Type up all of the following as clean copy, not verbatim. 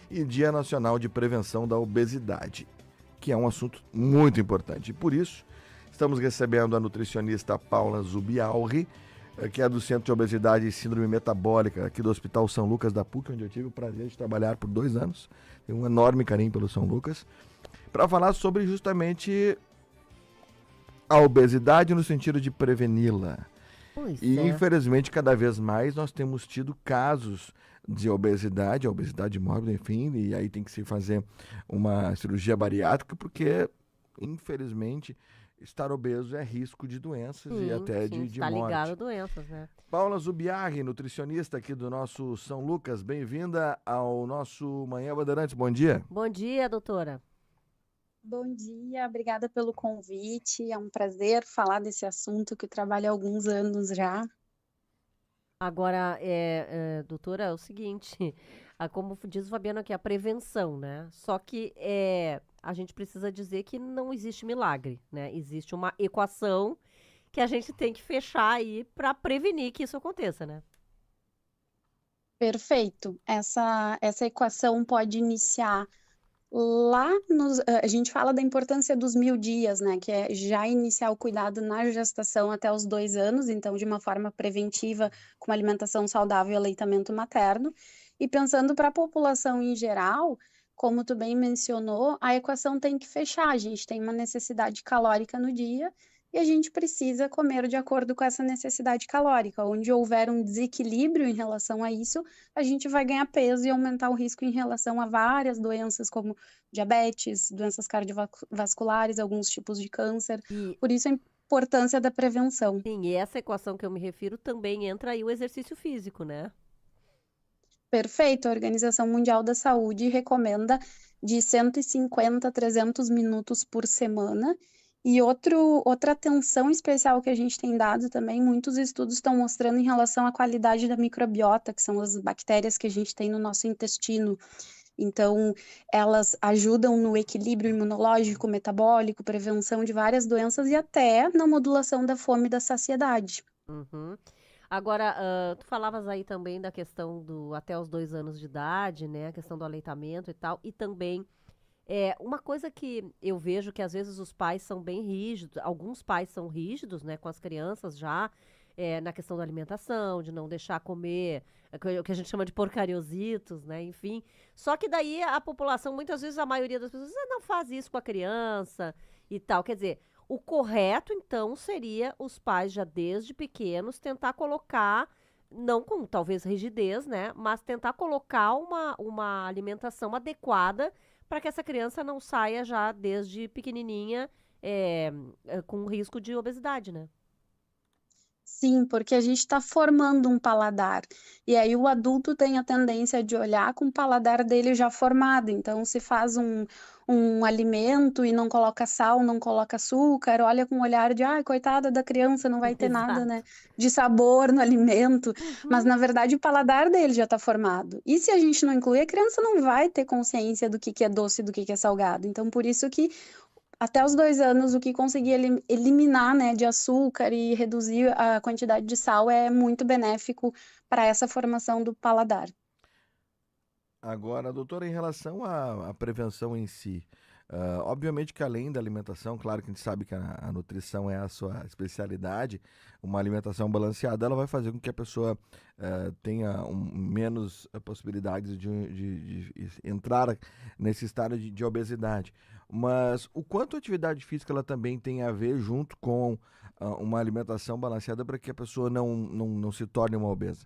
e Dia Nacional de Prevenção da Obesidade, que é um assunto muito importante. E por isso, estamos recebendo a nutricionista Paula Zubialri, que é do Centro de Obesidade e Síndrome Metabólica, aqui do Hospital São Lucas da PUC, onde eu tive o prazer de trabalhar por 2 anos. Tenho um enorme carinho pelo São Lucas, para falar sobre justamente a obesidade no sentido de preveni-la. Infelizmente, cada vez mais nós temos tido casos de obesidade, a obesidade mórbida, enfim, e aí tem que se fazer uma cirurgia bariátrica, porque, infelizmente, estar obeso é risco de doenças e até de está morte. Ligado a doenças, né? Paula Zubiarri, nutricionista aqui do nosso São Lucas, bem-vinda ao nosso Manhã Bandeirantes, bom dia. Bom dia, doutora. Bom dia, obrigada pelo convite, é um prazer falar desse assunto que eu trabalho há alguns anos já. Agora, doutora, é o seguinte, como diz o Fabiano aqui, a prevenção, né? Só que a gente precisa dizer que não existe milagre, né? Existe uma equação que a gente tem que fechar aí para prevenir que isso aconteça, né? Perfeito, essa equação pode iniciar lá a gente fala da importância dos 1000 dias, né, que é já iniciar o cuidado na gestação até os 2 anos, então de uma forma preventiva, com uma alimentação saudável e aleitamento materno, e pensando para a população em geral, como tu bem mencionou, a equação tem que fechar, a gente tem uma necessidade calórica no dia, e a gente precisa comer de acordo com essa necessidade calórica. Onde houver um desequilíbrio em relação a isso, a gente vai ganhar peso e aumentar o risco em relação a várias doenças, como diabetes, doenças cardiovasculares, alguns tipos de câncer. Por isso a importância da prevenção. Sim, e essa equação que eu me refiro também entra aí o exercício físico, né? Perfeito. A Organização Mundial da Saúde recomenda de 150 a 300 minutos por semana. E outra atenção especial que a gente tem dado também, muitos estudos estão mostrando em relação à qualidade da microbiota, que são as bactérias que a gente tem no nosso intestino. Então, elas ajudam no equilíbrio imunológico, metabólico, prevenção de várias doenças e até na modulação da fome e da saciedade. Uhum. Agora, tu falavas aí também da questão do até os 2 anos de idade, né? A questão do aleitamento e tal, e também uma coisa que eu vejo que às vezes os pais são bem rígidos, alguns pais são rígidos, né, com as crianças já, na questão da alimentação, de não deixar comer, o que a gente chama de porcariositos, né, enfim. Só que daí a população, muitas vezes a maioria das pessoas não faz isso com a criança e tal. Quer dizer, o correto então seria os pais já desde pequenos tentar colocar, não com talvez rigidez, né, mas tentar colocar uma alimentação adequada para que essa criança não saia já desde pequenininha com risco de obesidade, né? Sim, porque a gente está formando um paladar. E aí o adulto tem a tendência de olhar com o paladar dele já formado. Então, se faz um alimento e não coloca sal, não coloca açúcar, olha com o olhar de, ai, coitada da criança, não vai ter nada, né, de sabor no alimento. Mas, na verdade, o paladar dele já está formado. E se a gente não incluir, a criança não vai ter consciência do que é doce e do que é salgado. Então, por isso que até os 2 anos, o que conseguir eliminar, né, de açúcar e reduzir a quantidade de sal é muito benéfico para essa formação do paladar. Agora, doutora, em relação à prevenção em si, obviamente que além da alimentação, claro que a gente sabe que a nutrição é a sua especialidade, uma alimentação balanceada, ela vai fazer com que a pessoa tenha menos possibilidades de entrar nesse estado de obesidade. Mas o quanto a atividade física ela também tem a ver junto com uma alimentação balanceada para que a pessoa não se torne uma obesa?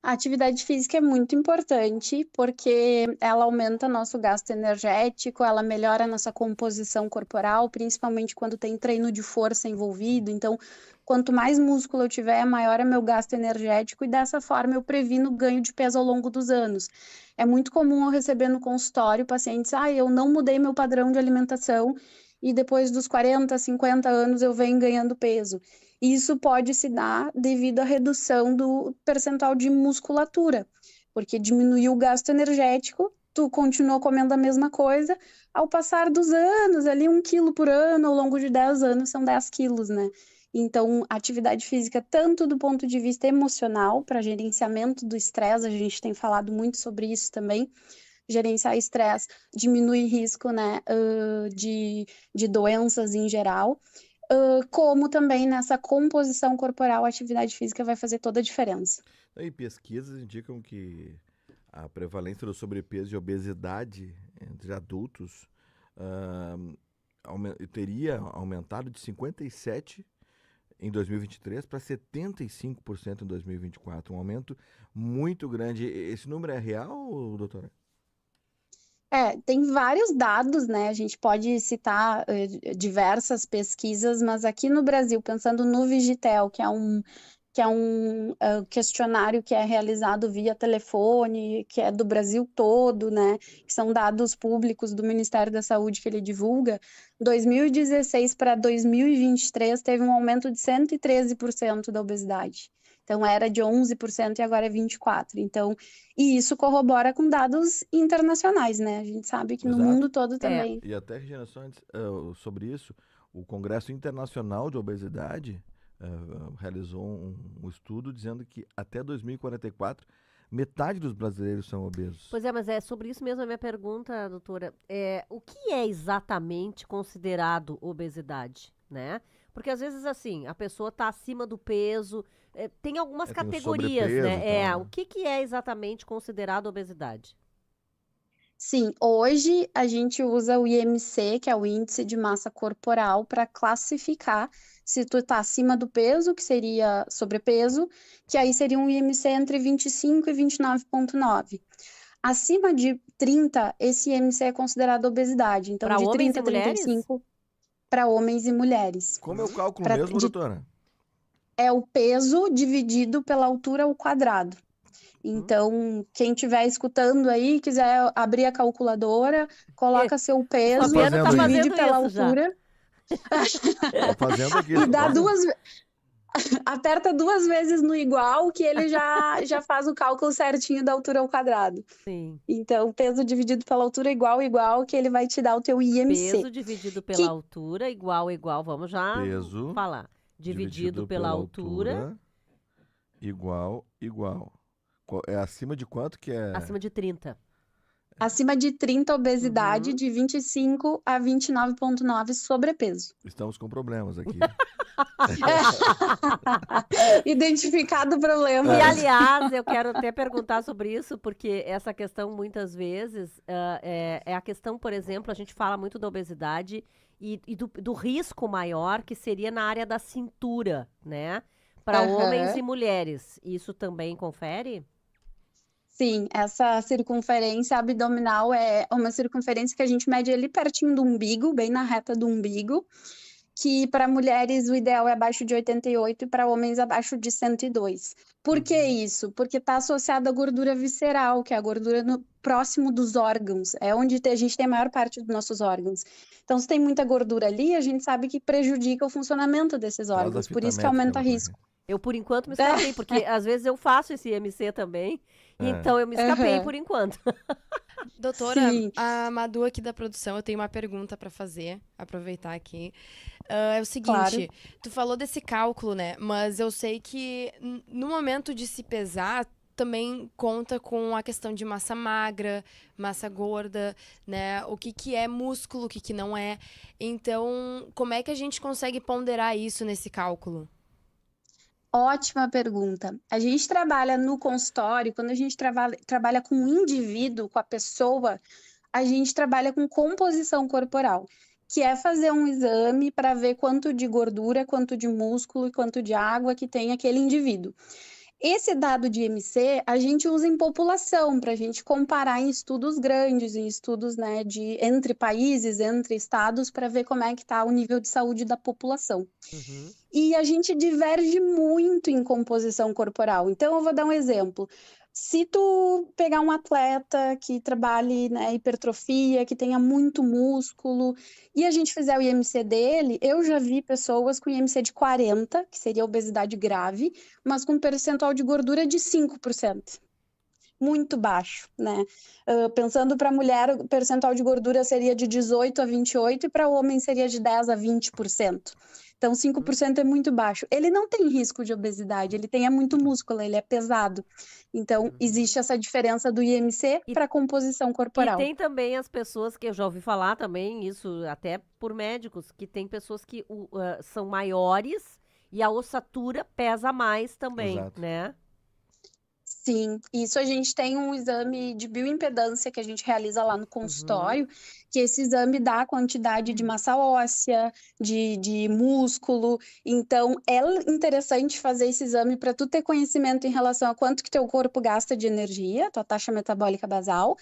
A atividade física é muito importante porque ela aumenta nosso gasto energético, ela melhora a nossa composição corporal, principalmente quando tem treino de força envolvido. Então, quanto mais músculo eu tiver, maior é meu gasto energético e dessa forma eu previno o ganho de peso ao longo dos anos. É muito comum eu receber no consultório pacientes, eu não mudei meu padrão de alimentação e depois dos 40, 50 anos eu venho ganhando peso. Isso pode se dar devido à redução do percentual de musculatura, porque diminuiu o gasto energético, tu continuou comendo a mesma coisa, ao passar dos anos, ali 1 quilo por ano, ao longo de 10 anos são 10 quilos, né? Então, atividade física, tanto do ponto de vista emocional, para gerenciamento do estresse, a gente tem falado muito sobre isso também. Gerenciar estresse diminui risco, né, de doenças em geral, como também nessa composição corporal, a atividade física vai fazer toda a diferença. E pesquisas indicam que a prevalência do sobrepeso e obesidade entre adultos teria aumentado de 57% em 2023 para 75% em 2024. Um aumento muito grande. Esse número é real, doutora? Tem vários dados, né? A gente pode citar diversas pesquisas, mas aqui no Brasil, pensando no Vigitel, que é um questionário que é realizado via telefone, que é do Brasil todo, né? Que são dados públicos do Ministério da Saúde que ele divulga. 2016 para 2023 teve um aumento de 113% da obesidade. Então, era de 11% e agora é 24%. Então, e isso corrobora com dados internacionais, né? A gente sabe que no mundo todo também. E até, Regina, só antes, sobre isso, o Congresso Internacional de Obesidade realizou um estudo dizendo que até 2044, metade dos brasileiros são obesos. Pois é, mas é sobre isso mesmo a minha pergunta, doutora. O que é exatamente considerado obesidade, né? Porque às vezes, assim, a pessoa está acima do peso, tem algumas categorias, né? Então, o que é exatamente considerado obesidade? Sim, hoje a gente usa o IMC, que é o Índice de Massa Corporal, para classificar se tu está acima do peso, que seria sobrepeso, que aí seria um IMC entre 25 e 29,9. Acima de 30, esse IMC é considerado obesidade. Então, pra de homens 30 a e mulheres? 35 para homens e mulheres. Como é o cálculo mesmo, doutora? É o peso dividido pela altura ao quadrado. Então, quem estiver escutando aí, quiser abrir a calculadora, coloca seu peso, divide pela altura. Tá fazendo aqui. E dá aperta 2 vezes no igual, que ele já faz o cálculo certinho da altura ao quadrado. Sim. Então, peso dividido pela altura igual, que ele vai te dar o teu IMC. Peso dividido pela altura igual, vamos já falar. Dividido pela altura igual. É acima de quanto que é? Acima de 30. Acima de 30, obesidade, de 25 a 29,9, sobrepeso. Estamos com problemas aqui. Identificado o problema. E, aliás, eu quero até perguntar sobre isso, porque essa questão, muitas vezes, é a questão, por exemplo, a gente fala muito da obesidade e do risco maior, que seria na área da cintura, né? Para homens e mulheres. Isso também confere? Sim, essa circunferência abdominal é uma circunferência que a gente mede ali pertinho do umbigo, bem na reta do umbigo, que para mulheres o ideal é abaixo de 88 e para homens abaixo de 102. Por que isso? Porque está associado à gordura visceral, que é a gordura próximo dos órgãos, é onde a gente tem a maior parte dos nossos órgãos. Então, se tem muita gordura ali, a gente sabe que prejudica o funcionamento desses órgãos, por isso que aumenta risco. Eu, por enquanto, me escapei, porque às vezes eu faço esse IMC também, então eu me escapei por enquanto. Doutora, a Madu aqui da produção, eu tenho uma pergunta para fazer, aproveitar aqui. É o seguinte, tu falou desse cálculo, né? Mas eu sei que no momento de se pesar, também conta com a questão de massa magra, massa gorda, né? O que é músculo, o que não é. Então, como é que a gente consegue ponderar isso nesse cálculo? Ótima pergunta. A gente trabalha no consultório, quando a gente trabalha com o indivíduo, com a pessoa, a gente trabalha com composição corporal, que é fazer um exame para ver quanto de gordura, quanto de músculo e quanto de água que tem aquele indivíduo. Esse dado de IMC a gente usa em população, para a gente comparar em estudos grandes, em estudos, né, entre países, entre estados, para ver como é que está o nível de saúde da população. E a gente diverge muito em composição corporal. Então, eu vou dar um exemplo. Se tu pegar um atleta que trabalhe, né, hipertrofia, que tenha muito músculo, e a gente fizer o IMC dele, eu já vi pessoas com IMC de 40, que seria obesidade grave, mas com percentual de gordura de 5%. Muito baixo, né? Pensando para a mulher, o percentual de gordura seria de 18 a 28 e para o homem seria de 10 a 20%. Então, 5% é muito baixo. Ele não tem risco de obesidade, ele tem muito músculo, ele é pesado. Então, existe essa diferença do IMC para a composição corporal. E tem também as pessoas que eu já ouvi falar também, isso até por médicos, que tem pessoas que são maiores e a ossatura pesa mais também, Exato. né? Sim, isso a gente tem um exame de bioimpedância que a gente realiza lá no consultório, que esse exame dá a quantidade de massa óssea, de músculo. Então, é interessante fazer esse exame para tu ter conhecimento em relação a quanto que teu corpo gasta de energia, tua taxa metabólica basal,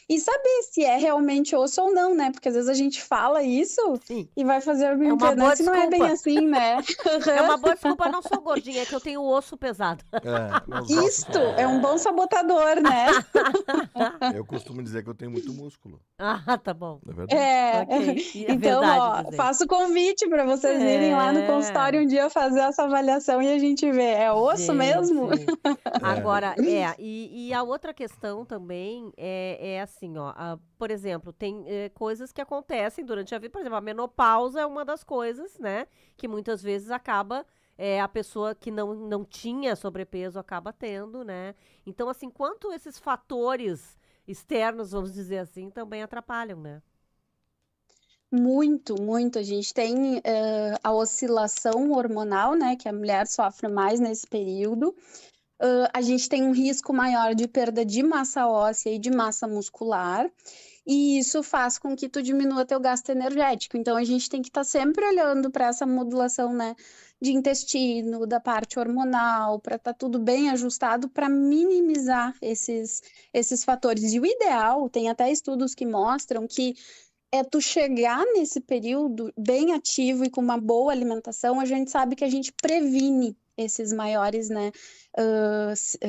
e saber se é realmente osso ou não, né? Porque às vezes a gente fala isso e vai fazer a bioimpedância e não é bem assim, né? É uma boa desculpa, não sou gordinha, é que eu tenho o osso pesado. Isto é um bom sabotador, né? Eu costumo dizer que eu tenho muito músculo. Ah, tá bom. É verdade? Okay. Então, faço convite para vocês irem lá no consultório um dia fazer essa avaliação e a gente vê. É osso mesmo? Agora, e a outra questão também é assim, ó, por exemplo, tem coisas que acontecem durante a vida, por exemplo, a menopausa é uma das coisas, né, que muitas vezes acaba, a pessoa que não tinha sobrepeso acaba tendo, né, então assim, quanto esses fatores externos, vamos dizer assim, também atrapalham, né? Muito, muito. A gente tem a oscilação hormonal, né, que a mulher sofre mais nesse período. A gente tem um risco maior de perda de massa óssea e de massa muscular, e isso faz com que tu diminua teu gasto energético. Então, a gente tem que estar sempre olhando para essa modulação, né, de intestino, da parte hormonal, para estar tudo bem ajustado para minimizar esses fatores. E o ideal, tem até estudos que mostram que é tu chegar nesse período bem ativo e com uma boa alimentação, a gente sabe que a gente previne esses maiores, né,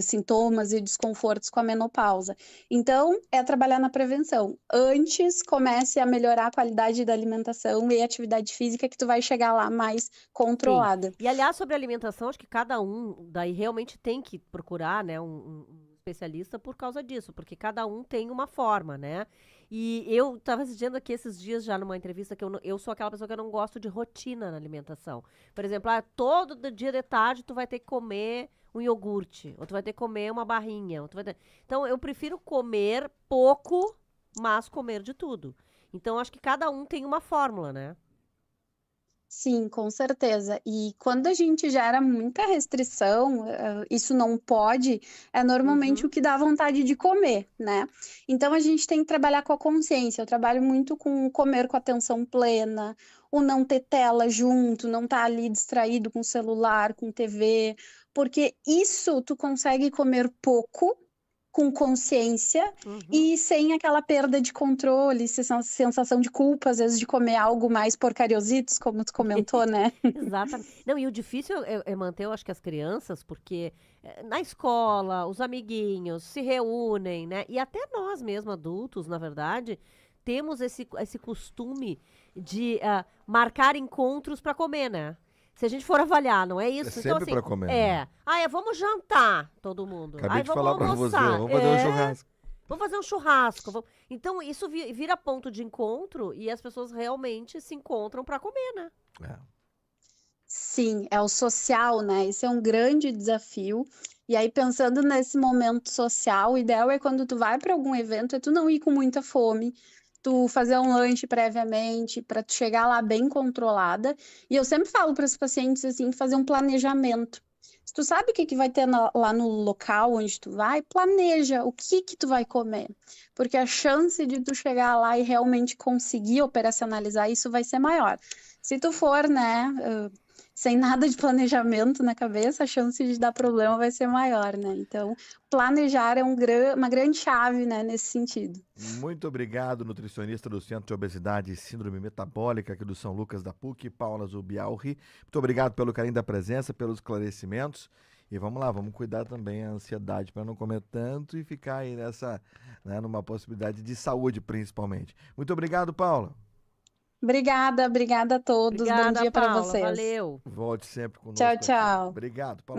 sintomas e desconfortos com a menopausa. Então, é trabalhar na prevenção. Antes, comece a melhorar a qualidade da alimentação e atividade física, que tu vai chegar lá mais controlada. Sim. E, aliás, sobre alimentação, acho que cada um daí realmente tem que procurar, né, um especialista por causa disso, porque cada um tem uma forma, né? E eu estava dizendo aqui esses dias já numa entrevista que eu sou aquela pessoa que eu não gosto de rotina na alimentação. Por exemplo, todo dia de tarde tu vai ter que comer um iogurte, ou tu vai ter que comer uma barrinha. Então, eu prefiro comer pouco, mas comer de tudo. Então, acho que cada um tem uma fórmula, né? Sim, com certeza. E quando a gente gera muita restrição, isso não pode, é normalmente o que dá vontade de comer, né? Então a gente tem que trabalhar com a consciência. Eu trabalho muito com comer com atenção plena, o não ter tela junto, não estar ali distraído com celular, com TV, porque isso tu consegue comer pouco, com consciência e sem aquela perda de controle, sensação de culpa, às vezes, de comer algo mais porcariositos, como tu comentou, né? Exatamente. Não, e o difícil é manter, eu acho que as crianças, porque na escola, os amiguinhos se reúnem, né? E até nós mesmos, adultos, na verdade, temos esse costume de marcar encontros para comer, né? Se a gente for avaliar, não é isso? É sempre assim, pra comer. Né? Vamos jantar, todo mundo. Acabei de vamos falar almoçar. Pra você, vamos fazer um churrasco. Vamos fazer um churrasco. Então, isso vira ponto de encontro e as pessoas realmente se encontram para comer, né? Sim, é o social, né? Esse é um grande desafio. E aí, pensando nesse momento social, o ideal é quando tu vai para algum evento, é tu não ir com muita fome, tu fazer um lanche previamente, para tu chegar lá bem controlada. E eu sempre falo para os pacientes, assim, fazer um planejamento. Se tu sabe o que vai ter lá no local onde tu vai, planeja o que tu vai comer. Porque a chance de tu chegar lá e realmente conseguir operacionalizar isso vai ser maior. Se tu for, né, sem nada de planejamento na cabeça, a chance de dar problema vai ser maior, né? Então, planejar é uma grande chave, né, nesse sentido. Muito obrigado, nutricionista do Centro de Obesidade e Síndrome Metabólica aqui do São Lucas da PUC, Paula Zubialri. Muito obrigado pelo carinho da presença, pelos esclarecimentos. E vamos lá, vamos cuidar também da ansiedade para não comer tanto e ficar aí nessa, né, numa possibilidade de saúde, principalmente. Muito obrigado, Paula. Obrigada a todos. Obrigada, bom dia para Paula, vocês. Valeu. Volte sempre conosco. Tchau, tchau. Obrigado, Paula.